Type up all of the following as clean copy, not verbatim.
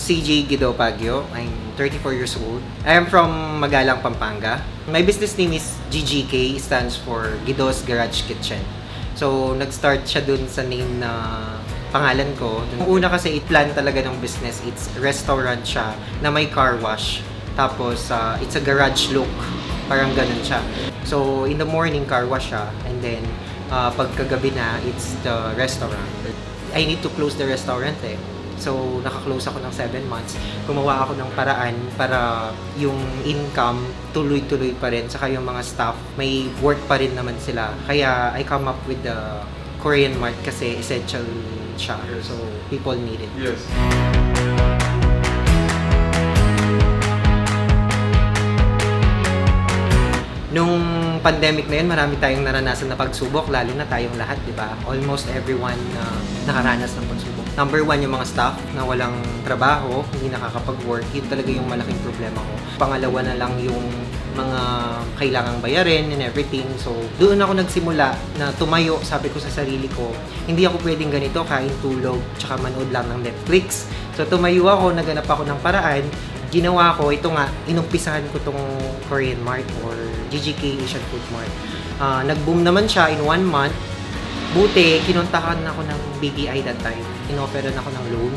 CJ Guido Pagyo. I'm 34 years old. I am from Magalang, Pampanga. My business name is GGK, stands for Guido's Garage Kitchen. So, nag-start siya dun sa name na pangalan ko. Yung una kasi i-plan talaga ng business, it's restaurant siya na may car wash. Tapos, it's a garage look. Parang ganun siya. So, in the morning, car wash siya. And then, pagkagabi na, it's the restaurant. I need to close the restaurant eh. So, naka-close ako ng 7 months. Gumawa ako ng paraan para yung income tuloy-tuloy pa rin. Saka yung mga staff, may work pa rin naman sila. Kaya, I come up with the Korean Mart kasi essential siya. So, people need it. Yes. Nung pandemic na yun, marami tayong naranasan na pagsubok, lalo na tayong lahat, di ba? Almost everyone nakaranas ng pagsubok. Number one, yung mga staff na walang trabaho, hindi nakakapag-work, yun talaga yung malaking problema ko. Pangalawa na lang yung mga kailangang bayarin and everything. So, doon ako nagsimula na tumayo, sabi ko sa sarili ko, hindi ako pwedeng ganito, kain, tulog, tsaka manood lang ng Netflix. So, tumayo ako, naganap ako ng paraan, ginawa ko, ito nga, inumpisahan ko tong Korean Mart or GGK Asian Food Mart. Nag-boom naman siya in 1 month. Buti, kinontakan ako ng BPI that time. Inofferan ako ng loan.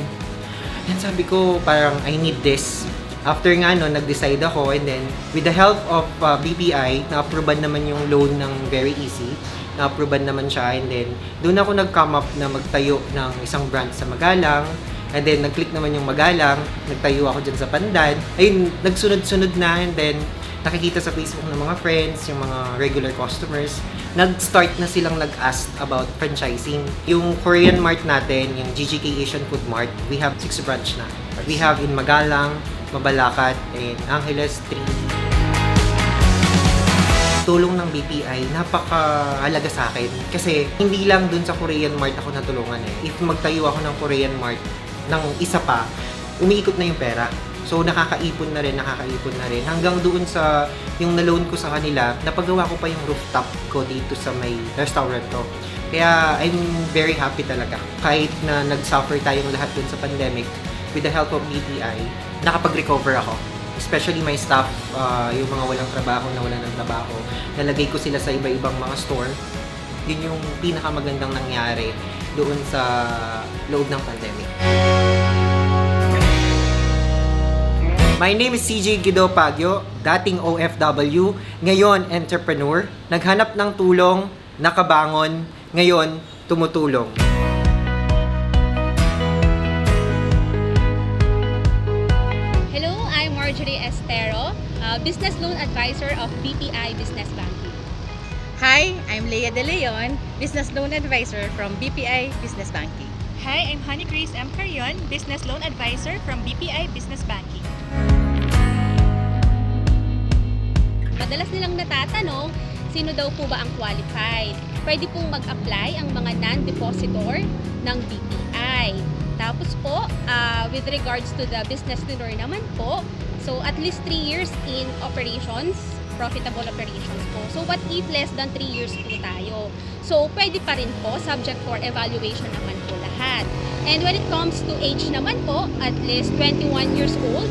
And sabi ko, parang, I need this. After nga no, nag-decide ako and then, with the help of BPI, na-approvean naman yung loan ng Very Easy. Na-approvean naman siya and then, doon ako nag-come up na magtayo ng isang branch sa Magalang. And then, nag-click naman yung Magalang, nagtayo ako dyan sa Pandan. Ayun, nagsunod-sunod na and then, nakikita sa Facebook ng mga friends, yung mga regular customers, nag-start na silang nag-ask about franchising. Yung Korean Mart natin, yung GGK Asian Food Mart, we have 6 branch na. We have in Magalang, Mabalacat, and Angeles 3. Tulong ng BPI, napakahalaga sa akin. Kasi hindi lang dun sa Korean Mart ako natulungan eh. If magtayo ako ng Korean Mart ng isa pa, umiikot na yung pera. So, nakakaipon na rin. Hanggang doon sa yung na-loan ko sa kanila, napagawa ko pa yung rooftop ko dito sa may restaurant ko. Kaya, I'm very happy talaga. Kahit na nag-suffer tayong lahat dun sa pandemic, with the help of BPI, nakapag-recover ako. Especially my staff, yung mga walang trabaho, nawalan ng trabaho. Nalagay ko sila sa iba-ibang mga store. Yun yung pinakamagandang nangyari doon sa loob ng pandemic. My name is CJ Guido Pagyo, dating OFW, ngayon entrepreneur, naghanap ng tulong, nakabangon, ngayon tumutulong. Hello, I'm Marjorie Estero, Business Loan Advisor of BPI Business Banking. Hi, I'm Leia De Leon, Business Loan Advisor from BPI Business Banking. Hi, I'm Honey Grace M. Carion, Business Loan Advisor from BPI Business Banking. Madalas nilang natatanong, sino daw po ba ang qualified? Pwede pong mag-apply ang mga non-depositor ng BPI. Tapos po, with regards to the business tenure naman po, so at least 3 years in operations, profitable operations po. So what if less than 3 years po tayo? So pwede pa rin po, subject for evaluation naman po lahat. And when it comes to age naman po, at least 21 years old,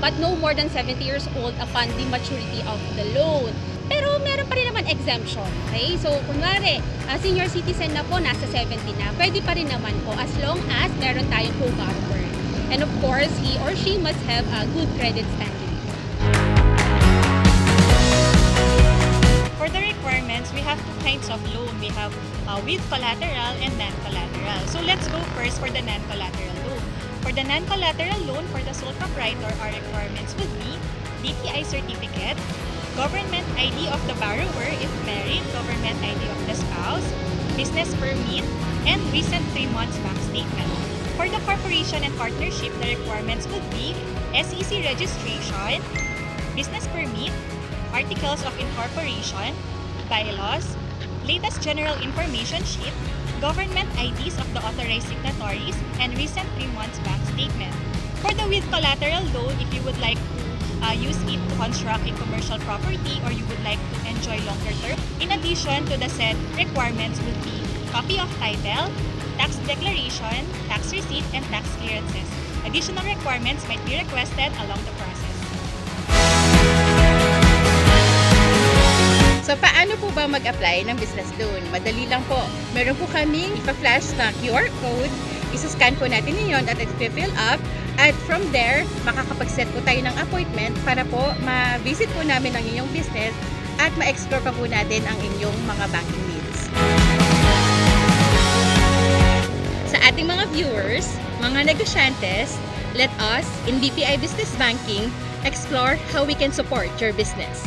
but no more than 70 years old upon the maturity of the loan. Pero meron pa rin naman exemption. Okay? So, kunwari, senior citizen na po, nasa 70 na, pwede pa rin naman po as long as meron tayong co-borrower. And of course, he or she must have a good credit standing. For the requirements, we have 2 kinds of loan. We have with collateral and non-collateral. So let's go first for the non-collateral loan. For the non-collateral loan for the sole proprietor, our requirements would be DTI certificate, government ID of the borrower if married, government ID of the spouse, business permit, and recent 3 months bank statement. For the corporation and partnership, the requirements would be SEC registration, business permit, articles of incorporation, bylaws, latest general information sheet, government IDs of the authorized signatories, and recent 3 months bank statement. For the with collateral loan, if you would like to use it to construct a commercial property or you would like to enjoy longer term, in addition to the said requirements would be copy of title, tax declaration, tax receipt, and tax clearances. Additional requirements might be requested along the process. So, paano po ba mag-apply ng business loan? Madali lang po. Meron po kaming ipa-flash na QR code. Isa-scan po natin yun at i-fill up. At from there, makakapag-set po tayo ng appointment para po ma-visit po namin ang inyong business at ma-explore pa po natin ang inyong mga banking needs. Sa ating mga viewers, mga negosyantes, let us, in BPI Business Banking, explore how we can support your business.